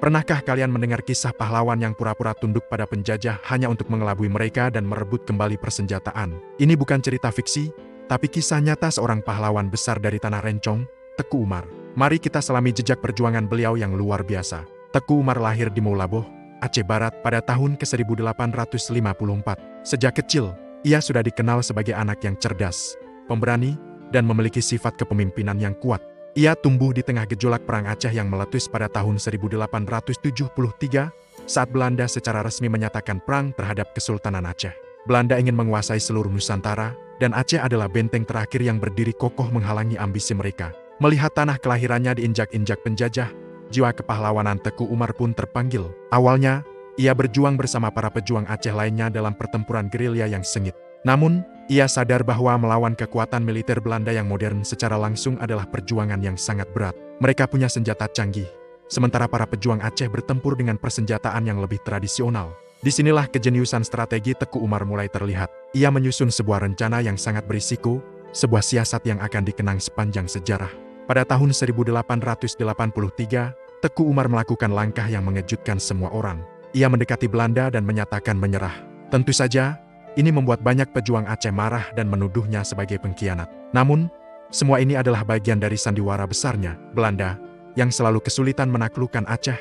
Pernahkah kalian mendengar kisah pahlawan yang pura-pura tunduk pada penjajah hanya untuk mengelabui mereka dan merebut kembali persenjataan? Ini bukan cerita fiksi, tapi kisah nyata seorang pahlawan besar dari Tanah Rencong, Teku Umar. Mari kita selami jejak perjuangan beliau yang luar biasa. Teku Umar lahir di Moulaboh, Aceh Barat pada tahun ke-1854. Sejak kecil, ia sudah dikenal sebagai anak yang cerdas, pemberani, dan memiliki sifat kepemimpinan yang kuat. Ia tumbuh di tengah gejolak Perang Aceh yang meletus pada tahun 1873, saat Belanda secara resmi menyatakan perang terhadap Kesultanan Aceh. Belanda ingin menguasai seluruh Nusantara, dan Aceh adalah benteng terakhir yang berdiri kokoh menghalangi ambisi mereka. Melihat tanah kelahirannya diinjak-injak penjajah, jiwa kepahlawanan Teku Umar pun terpanggil. Awalnya, ia berjuang bersama para pejuang Aceh lainnya dalam pertempuran gerilya yang sengit. Namun, ia sadar bahwa melawan kekuatan militer Belanda yang modern secara langsung adalah perjuangan yang sangat berat. Mereka punya senjata canggih, sementara para pejuang Aceh bertempur dengan persenjataan yang lebih tradisional. Disinilah kejeniusan strategi Teku Umar mulai terlihat. Ia menyusun sebuah rencana yang sangat berisiko, sebuah siasat yang akan dikenang sepanjang sejarah. Pada tahun 1883, Teku Umar melakukan langkah yang mengejutkan semua orang. Ia mendekati Belanda dan menyatakan menyerah. Tentu saja, ini membuat banyak pejuang Aceh marah dan menuduhnya sebagai pengkhianat. Namun, semua ini adalah bagian dari sandiwara besarnya. Belanda, yang selalu kesulitan menaklukkan Aceh,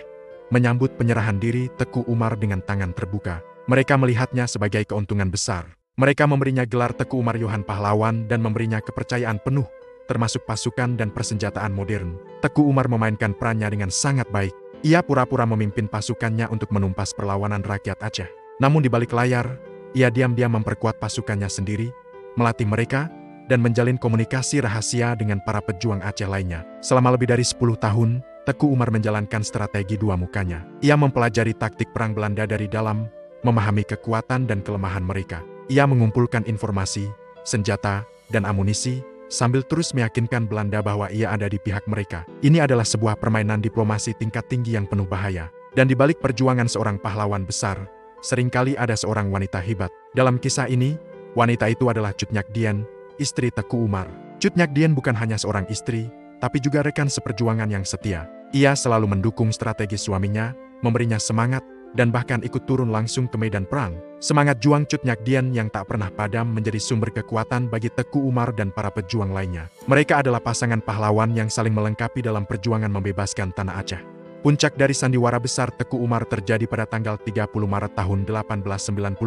menyambut penyerahan diri Teku Umar dengan tangan terbuka. Mereka melihatnya sebagai keuntungan besar. Mereka memberinya gelar Teku Umar Yohan Pahlawan dan memberinya kepercayaan penuh, termasuk pasukan dan persenjataan modern. Teku Umar memainkan perannya dengan sangat baik. Ia pura-pura memimpin pasukannya untuk menumpas perlawanan rakyat Aceh. Namun di balik layar, ia diam-diam memperkuat pasukannya sendiri, melatih mereka, dan menjalin komunikasi rahasia dengan para pejuang Aceh lainnya. Selama lebih dari 10 tahun, Teku Umar menjalankan strategi dua mukanya. Ia mempelajari taktik perang Belanda dari dalam, memahami kekuatan dan kelemahan mereka. Ia mengumpulkan informasi, senjata, dan amunisi, sambil terus meyakinkan Belanda bahwa ia ada di pihak mereka. Ini adalah sebuah permainan diplomasi tingkat tinggi yang penuh bahaya. Dan di balik perjuangan seorang pahlawan besar, seringkali ada seorang wanita hebat. Dalam kisah ini, wanita itu adalah Cut Nyak Dien, istri Teku Umar. Cut Nyak Dien bukan hanya seorang istri, tapi juga rekan seperjuangan yang setia. Ia selalu mendukung strategi suaminya, memberinya semangat, dan bahkan ikut turun langsung ke medan perang. Semangat juang Cut Nyak Dien yang tak pernah padam menjadi sumber kekuatan bagi Teku Umar dan para pejuang lainnya. Mereka adalah pasangan pahlawan yang saling melengkapi dalam perjuangan membebaskan tanah Aceh. Puncak dari sandiwara besar Teku Umar terjadi pada tanggal 30 Maret tahun 1896.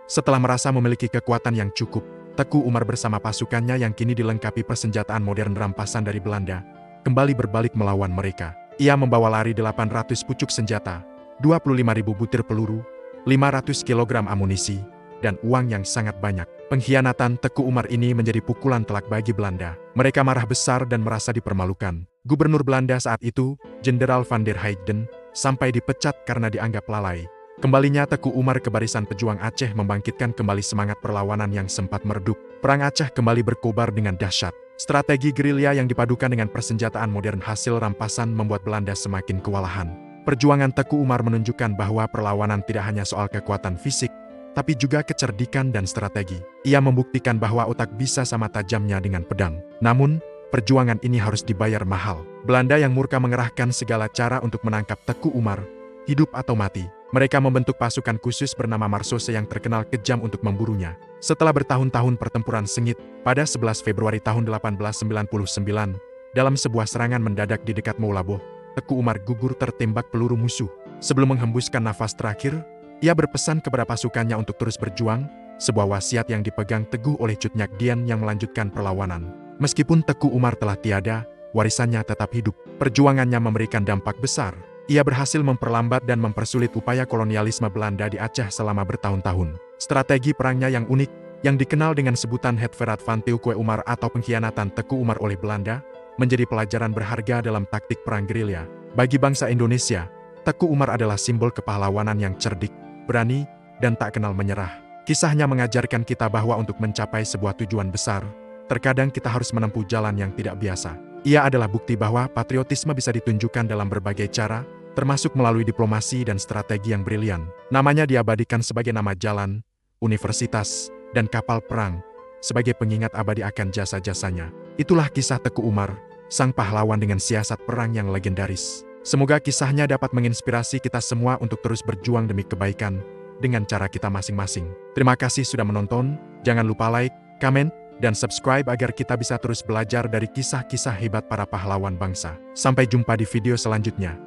Setelah merasa memiliki kekuatan yang cukup, Teku Umar bersama pasukannya yang kini dilengkapi persenjataan modern rampasan dari Belanda, kembali berbalik melawan mereka. Ia membawa lari 800 pucuk senjata, 25.000 butir peluru, 500 kg amunisi, dan uang yang sangat banyak. Pengkhianatan Teku Umar ini menjadi pukulan telak bagi Belanda. Mereka marah besar dan merasa dipermalukan. Gubernur Belanda saat itu, Jenderal van der Heijden, sampai dipecat karena dianggap lalai. Kembalinya Teku Umar ke barisan pejuang Aceh membangkitkan kembali semangat perlawanan yang sempat meredup. Perang Aceh kembali berkobar dengan dahsyat. Strategi gerilya yang dipadukan dengan persenjataan modern hasil rampasan membuat Belanda semakin kewalahan. Perjuangan Teku Umar menunjukkan bahwa perlawanan tidak hanya soal kekuatan fisik, tapi juga kecerdikan dan strategi. Ia membuktikan bahwa otak bisa sama tajamnya dengan pedang. Namun, perjuangan ini harus dibayar mahal. Belanda yang murka mengerahkan segala cara untuk menangkap Teku Umar, hidup atau mati. Mereka membentuk pasukan khusus bernama Marsose yang terkenal kejam untuk memburunya. Setelah bertahun-tahun pertempuran sengit, pada 11 Februari tahun 1899, dalam sebuah serangan mendadak di dekat Moulaboh, Teku Umar gugur tertembak peluru musuh. Sebelum menghembuskan nafas terakhir, ia berpesan kepada pasukannya untuk terus berjuang, sebuah wasiat yang dipegang teguh oleh Cut Nyak Dien yang melanjutkan perlawanan. Meskipun Teku Umar telah tiada, warisannya tetap hidup. Perjuangannya memberikan dampak besar. Ia berhasil memperlambat dan mempersulit upaya kolonialisme Belanda di Aceh selama bertahun-tahun. Strategi perangnya yang unik, yang dikenal dengan sebutan Het Verraad van Teeuwke Umar atau pengkhianatan Teku Umar oleh Belanda, menjadi pelajaran berharga dalam taktik perang gerilya. Bagi bangsa Indonesia, Teku Umar adalah simbol kepahlawanan yang cerdik, berani, dan tak kenal menyerah. Kisahnya mengajarkan kita bahwa untuk mencapai sebuah tujuan besar, terkadang kita harus menempuh jalan yang tidak biasa. Ia adalah bukti bahwa patriotisme bisa ditunjukkan dalam berbagai cara, termasuk melalui diplomasi dan strategi yang brilian. Namanya diabadikan sebagai nama jalan, universitas, dan kapal perang, sebagai pengingat abadi akan jasa-jasanya. Itulah kisah Teku Umar, sang pahlawan dengan siasat perang yang legendaris. Semoga kisahnya dapat menginspirasi kita semua untuk terus berjuang demi kebaikan dengan cara kita masing-masing. Terima kasih sudah menonton, jangan lupa like, komen, dan subscribe agar kita bisa terus belajar dari kisah-kisah hebat para pahlawan bangsa. Sampai jumpa di video selanjutnya.